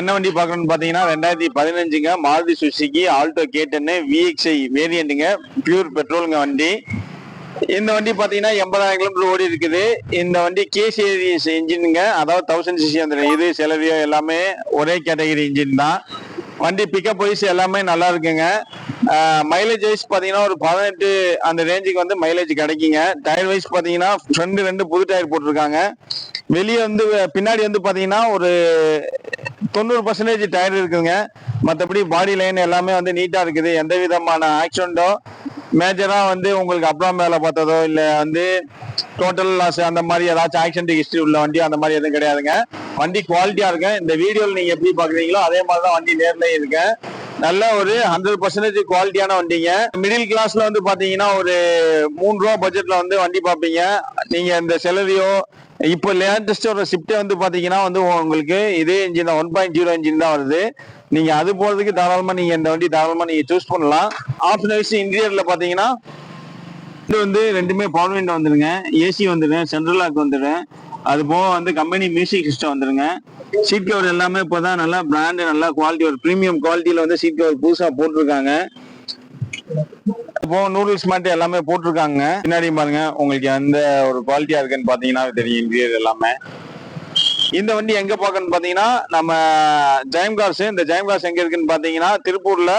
என்ன வண்டி பார்க்கணும்னு பார்த்தீங்கன்னா 2015ங்க Maruti Suzuki Alto K10 VXI வேரியண்ட்டுங்க, பியூர் பெட்ரோலுங்க வண்டி. இந்த வண்டி பார்த்தீங்கன்னா 80,000 கிலோமீட்டர் ஓடி இருக்குது. இந்த வண்டி கே சீரிஸ் இன்ஜினுங்க, அதாவது 1000cc வந்துடும். இது செலவியோ எல்லாமே ஒரே கேட்டகரி இன்ஜின் தான். வண்டி பிக்கப் வைஸ் எல்லாமே நல்லா இருக்குங்க. மைலேஜ் வைஸ் பார்த்தீங்கன்னா ஒரு 18 அந்த ரேஞ்சுக்கு வந்து மைலேஜ் கிடைக்குங்க. டயர் வைஸ் பார்த்தீங்கன்னா ஃப்ரண்ட் 2 புது டயர் போட்டிருக்காங்க. வெளியே வந்து பின்னாடி வந்து பார்த்தீங்கன்னா ஒரு 90% டயர் இருக்குதுங்க. மற்றபடி பாடி லைன் எல்லாமே வந்து நீட்டாக இருக்குது. எந்த விதமான ஆக்சிடென்ட்டோ மேஜராக வந்து உங்களுக்கு அப்புறம் மேலே பார்த்ததோ இல்லை வந்து டோட்டல் லாஸ் அந்த மாதிரி ஏதாச்சும் ஆக்சிடென்ட் ஹிஸ்ட்ரி உள்ள வண்டி அந்த மாதிரி எதுவும் கிடையாதுங்க. வண்டி குவாலிட்டியாக இருக்கு. இந்த வீடியோவில் நீங்கள் எப்படி பார்க்குறீங்களோ அதே மாதிரி தான் வண்டி நேர்லேயே இருக்கு. நல்ல ஒரு 100% குவாலிட்டியான வண்டிங்க. மிடில் கிளாஸ்ல வந்து பாத்தீங்கன்னா ஒரு 3 ரூபா பட்ஜெட்ல வந்து வண்டி பார்ப்பீங்க. நீங்க இந்த செலவியோ இப்போ லேட்டஸ்ட் ஒரு ஷிஃப்ட் வந்து பாத்தீங்கன்னா வந்து உங்களுக்கு இதே இன்ஜின் 1.0 இன்ஜின் தான் வருது. நீங்க அது போறதுக்கு தாராளமா நீங்க இந்த வண்டி தாராளமா நீங்க சூஸ் பண்ணலாம். ஆப்ஷன் வைஸ் இன்டீரியர்ல பாத்தீங்கன்னா இது வந்து ரெண்டுமே பவர் விண்டோ வந்துருங்க, ஏசி வந்துருங்க, சென்ட்ரல் லாக் வந்துடும். அது போக வந்து கம்பெனி மியூசிக் சிஸ்டம் வந்துருங்க. சீட் கவர் எல்லாமே இப்போதான் நல்லா பிராண்டு, நல்லா குவாலிட்டி, ஒரு ப்ரீமியம் குவாலிட்டியில வந்து சீட் கவர் புதுசா போட்டிருக்காங்க. இப்போ நூடுல்ஸ் மாட்டு எல்லாமே போட்டிருக்காங்க. பின்னாடி பாருங்க உங்களுக்கு எந்த ஒரு குவாலிட்டியா இருக்குன்னு பாத்தீங்கன்னா தெரியும் இன்டீரியர் எல்லாமே. இந்த வண்டி எங்க பார்க்கணும்னு பாத்தீங்கன்னா நம்ம ஜெயம் கார்ஸ். இந்த ஜெயம் கார்ஸ் எங்க இருக்குன்னு பாத்தீங்கன்னா திருப்பூர்ல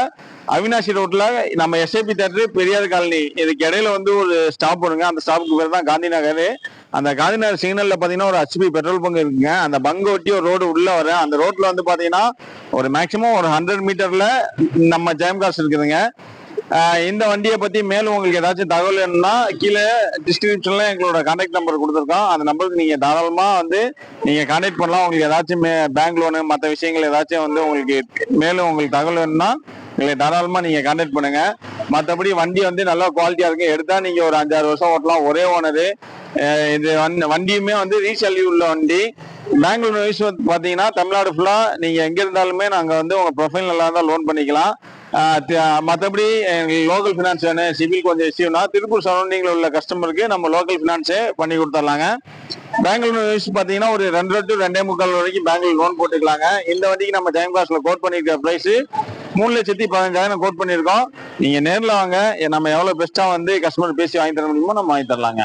அவினாசி ரோட்ல நம்ம எஸ்ஏபி தேட்டர் பெரியார் காலனி இதுக்கு இடையில வந்து ஒரு ஸ்டாப் வருங்க. அந்த ஸ்டாப்புக்கு பேர் தான் காந்தி நகர். அந்த காந்தி நகர் சிக்னல்ல பாத்தீங்கன்னா ஒரு HP பெட்ரோல் பங்க் இருக்குங்க. அந்த பங்க் ஒட்டி ஒரு ரோடு உள்ள வர அந்த ரோட்ல வந்து பாத்தீங்கன்னா ஒரு மேக்சிமம் ஒரு 100 மீட்டர்ல நம்ம ஜெயம் கார்ஸ் இருக்குதுங்க. இந்த வண்டியை பத்தி மேலும் உங்களுக்கு ஏதாச்சும் தகவல் வேணும்னா கீழே டிஸ்கிரிப்ஷன்ல எங்களோட கான்டாக்ட் நம்பர் கொடுத்துருக்கோம். அந்த நம்பருக்கு நீங்க தாராளமா வந்து நீங்க கான்டாக்ட் பண்ணலாம். உங்களுக்கு ஏதாச்சும் பேங்க் லோனு மற்ற விஷயங்கள் ஏதாச்சும் வந்து உங்களுக்கு மேலும் உங்களுக்கு தகவல் வேணும்னா எங்களை தாராளமா நீங்க கான்டாக்ட் பண்ணுங்க. மற்றபடி வண்டி வந்து நல்லா குவாலிட்டியா இருக்கு. எடுத்தா நீங்க ஒரு 5-6 வருஷம் ஓட்டலாம். ஒரே ஓனரு. இது வண்டியுமே வந்து ரீசேல்யூ உள்ள வண்டி. பெங்களூர் வைஸ் பாத்தீங்கன்னா தமிழ்நாடு ஃபுல்லா நீங்க எங்க இருந்தாலுமே நாங்க வந்து உங்க ப்ரொஃபைல் நல்லா இருந்தா லோன் பண்ணிக்கலாம். மற்றபடி லோக்கல் ஃபினான்ஸ் வேணும், சிவில் கொஞ்சம் இஷ்யூனா திருப்பூர் சரௌண்டிங்ல உள்ள கஸ்டமருக்கு நம்ம லோக்கல் ஃபினான்ஸே பண்ணி கொடுத்துடலாங்க. பெங்களூர் வைஸ் பாத்தீங்கன்னா ஒரு 2 to 2.25 வரைக்கும் பெங்களூர் லோன் போட்டுக்கலாங்க. இந்த வண்டிக்கு நம்ம ஜெயம் கார்ஸ்ல கோட் பண்ணிருக்க பிரைஸ் 3,15,000 கோட் பண்ணிருக்கோம். நீங்க நேரில் வாங்க, நம்ம எவ்வளவு பெஸ்டா வந்து கஸ்டமர் பேசி வாங்கி தர முடியுமோ நம்ம வாங்கி தரலாங்க.